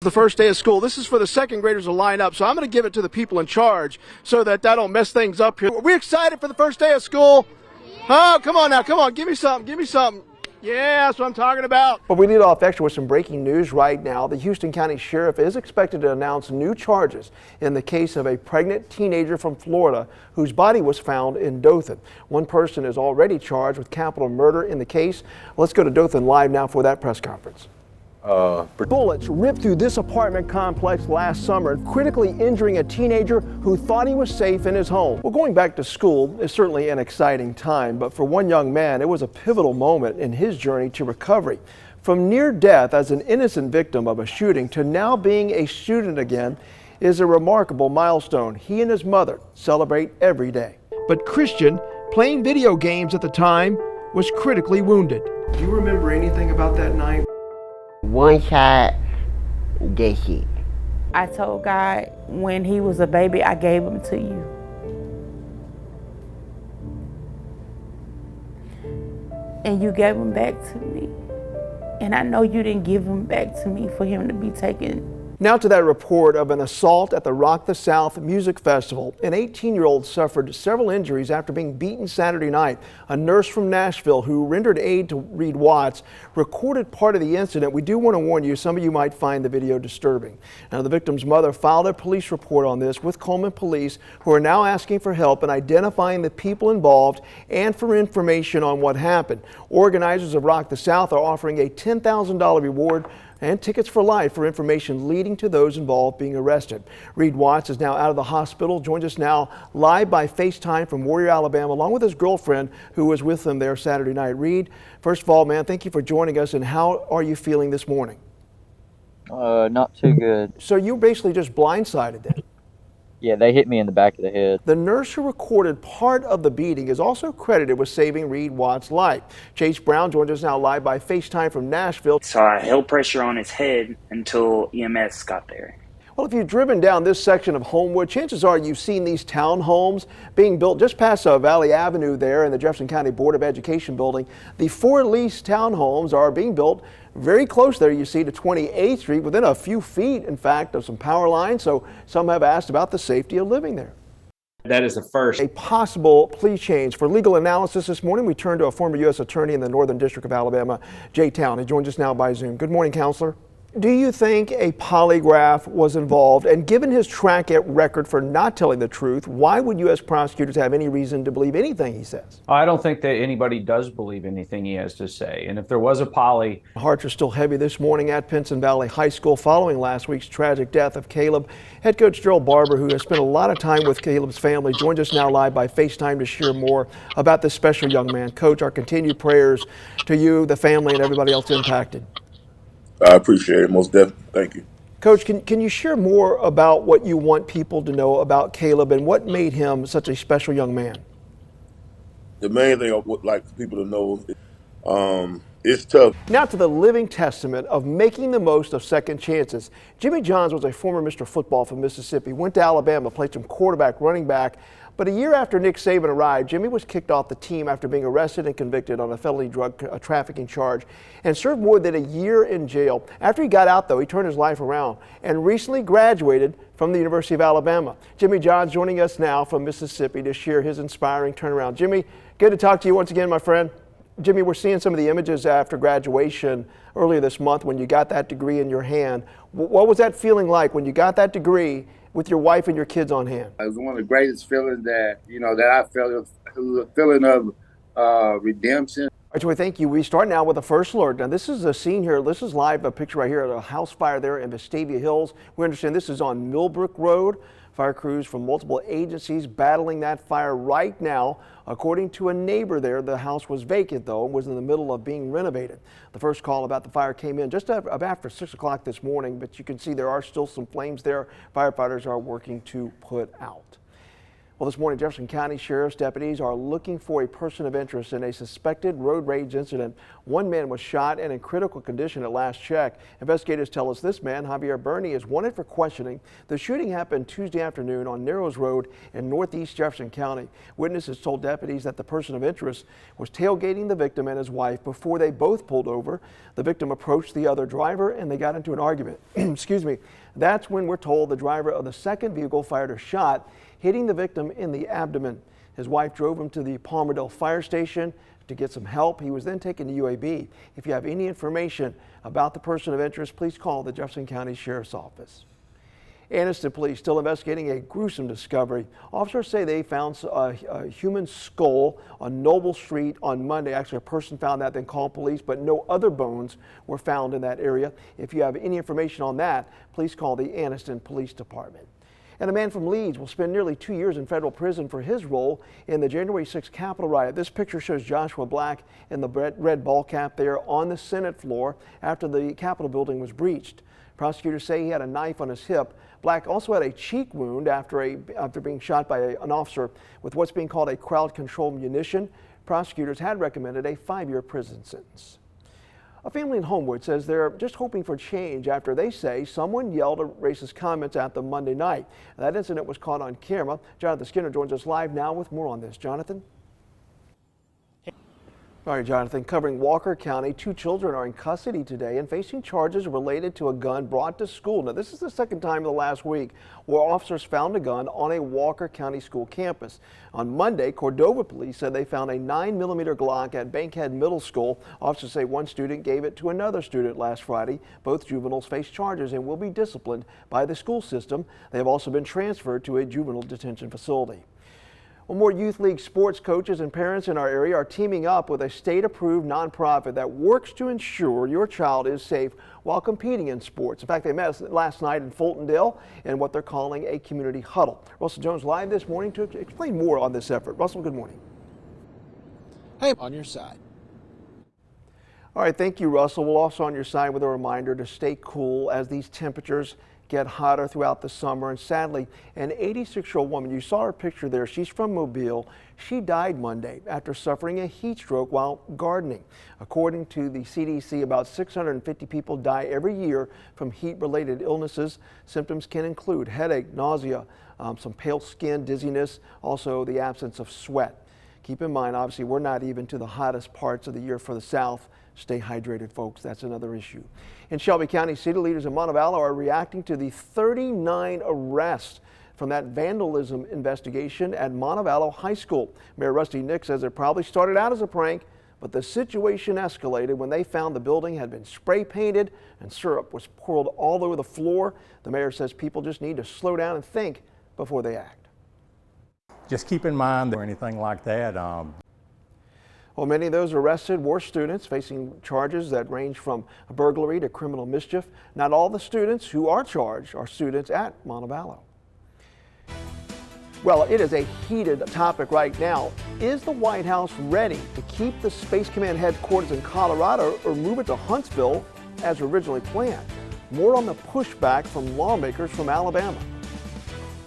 the first day of school. This is for the second graders to line up, so I'm going to give it to the people in charge so that don't mess things up here. Are we excited for the first day of school? Oh, come on now, come on, give me something, give me something. Yeah, that's what I'm talking about. But we lead off extra with some breaking news right now. The Houston County Sheriff is expected to announce new charges in the case of a pregnant teenager from Florida whose body was found in Dothan. One person is already charged with capital murder in the case. Let's go to Dothan Live now for that press conference. Bullets ripped through this apartment complex last summer, critically injuring a teenager who thought he was safe in his home. Well, going back to school is certainly an exciting time, but for one young man, it was a pivotal moment in his journey to recovery. From near death as an innocent victim of a shooting to now being a student again is a remarkable milestone he and his mother celebrate every day. But Christian, playing video games at the time, was critically wounded. Do you remember anything about that night? One shot, that's it. I told God when he was a baby, I gave him to you. And you gave him back to me. And I know you didn't give him back to me for him to be taken. Now to that report of an assault at the Rock the South Music Festival. An 18-year-old suffered several injuries after being beaten Saturday night. A nurse from Nashville who rendered aid to Reed Watts recorded part of the incident. We do want to warn you, some of you might find the video disturbing. Now, the victim's mother filed a police report on this with Coleman Police, who are now asking for help in identifying the people involved and for information on what happened. Organizers of Rock the South are offering a $10,000 reward and tickets for life for information leading to those involved being arrested. Reed Watts is now out of the hospital, joins us now live by FaceTime from Warrior, Alabama, along with his girlfriend who was with him there Saturday night. Reed, first of all, man, thank you for joining us, and how are you feeling this morning? Not too good. So you basically just blindsided then? Yeah, they hit me in the back of the head. The nurse who recorded part of the beating is also credited with saving Reed Watts' life. Chase Brown joins us now live by FaceTime from Nashville. So I held pressure on his head until EMS got there. Well, if you've driven down this section of Homewood, chances are you've seen these townhomes being built just past Valley Avenue there in the Jefferson County Board of Education building. The 4 leased townhomes are being built very close there, you see, to 28th Street, within a few feet, in fact, of some power lines. So some have asked about the safety of living there. That is the first. A possible plea change. For legal analysis this morning, we turn to a former U.S. attorney in the Northern District of Alabama, Jay Town. He joins us now by Zoom. Good morning, counselor. Do you think a polygraph was involved? And given his track record for not telling the truth, why would U.S. prosecutors have any reason to believe anything he says? I don't think that anybody does believe anything he has to say. And if there was a poly... Hearts are still heavy this morning at Pinson Valley High School following last week's tragic death of Caleb. Head coach Gerald Barber, who has spent a lot of time with Caleb's family, joins us now live by FaceTime to share more about this special young man. Coach, our continued prayers to you, the family, and everybody else impacted. I appreciate it, most definitely. Thank you. Coach, can you share more about what you want people to know about Caleb and what made him such a special young man? The main thing I would like for people to know is it's tough. Now to the living testament of making the most of second chances. Jimmy Johns was a former Mr. Football from Mississippi, went to Alabama, played some quarterback, running back. But a year after Nick Saban arrived, Jimmy was kicked off the team after being arrested and convicted on a felony drug trafficking charge and served more than a year in jail. After he got out, though, he turned his life around and recently graduated from the University of Alabama. Jimmy Johns joining us now from Mississippi to share his inspiring turnaround. Jimmy, good to talk to you once again, my friend. Jimmy, we're seeing some of the images after graduation earlier this month when you got that degree in your hand. What was that feeling like when you got that degree with your wife and your kids on hand? It was one of the greatest feelings that I felt. It was a feeling of redemption. All right, so thank you. We start now with the first alert. Now, this is a scene here. This is live, a picture right here of a house fire there in Vestavia Hills. We understand this is on Millbrook Road. Fire crews from multiple agencies battling that fire right now. According to a neighbor there, the house was vacant, though, and was in the middle of being renovated. The first call about the fire came in just after 6 o'clock this morning, but you can see there are still some flames there. Firefighters are working to put out. Well, this morning, Jefferson County Sheriff's deputies are looking for a person of interest in a suspected road rage incident. One man was shot and in critical condition at last check. Investigators tell us this man, Javier Bernie, is wanted for questioning. The shooting happened Tuesday afternoon on Narrows Road in northeast Jefferson County. Witnesses told deputies that the person of interest was tailgating the victim and his wife before they both pulled over. The victim approached the other driver and they got into an argument. Excuse me. That's when we're told the driver of the second vehicle fired a shot, hitting the victim in the abdomen. His wife drove him to the Palmerdale Fire Station to get some help. He was then taken to UAB. If you have any information about the person of interest, please call the Jefferson County Sheriff's Office. Anniston police still investigating a gruesome discovery. Officers say they found a human skull on Noble Street on Monday. Actually, a person found that, then called police, but no other bones were found in that area. If you have any information on that, please call the Anniston Police Department. And a man from Leeds will spend nearly 2 years in federal prison for his role in the January 6th Capitol riot. This picture shows Joshua Black in the red ball cap there on the Senate floor after the Capitol building was breached. Prosecutors say he had a knife on his hip. Black also had a cheek wound after being shot by an officer with what's being called a crowd control munition. Prosecutors had recommended a 5-year prison sentence. A family in Homewood says they're just hoping for change after they say someone yelled racist comments at them Monday night. That incident was caught on camera. Jonathan Skinner joins us live now with more on this. Jonathan? All right, Jonathan, covering Walker County, 2 children are in custody today and facing charges related to a gun brought to school. Now, this is the second time in the last week where officers found a gun on a Walker County school campus. On Monday, Cordova police said they found a 9mm Glock at Bankhead Middle School. Officers say one student gave it to another student last Friday. Both juveniles face charges and will be disciplined by the school system. They have also been transferred to a juvenile detention facility. Well, more youth league sports coaches and parents in our area are teaming up with a state-approved nonprofit that works to ensure your child is safe while competing in sports. In fact, they met last night in Fultondale in what they're calling a community huddle. Russell Jones live this morning to explain more on this effort. Russell, good morning. Hey, on your side. All right, thank you, Russell. We're also on your side with a reminder to stay cool as these temperatures get hotter throughout the summer. And sadly, an 86-year-old woman, you saw her picture there, she's from Mobile. She died Monday after suffering a heat stroke while gardening. According to the CDC, about 650 people die every year from heat-related illnesses. Symptoms can include headache, nausea, some pale skin, dizziness, also the absence of sweat. Keep in mind, obviously, we're not even to the hottest parts of the year for the South. Stay hydrated, folks. That's another issue. In Shelby County, city leaders in Montevallo are reacting to the 39 arrests from that vandalism investigation at Montevallo High School. Mayor Rusty Nick says it probably started out as a prank, but the situation escalated when they found the building had been spray painted and syrup was poured all over the floor. The mayor says people just need to slow down and think before they act. Just keep in mind or anything like that. Well, many of those arrested were students facing charges that range from burglary to criminal mischief. Not all the students who are charged are students at Montevallo. Well, it is a heated topic right now. Is the White House ready to keep the Space Command headquarters in Colorado or move it to Huntsville as originally planned? More on the pushback from lawmakers from Alabama.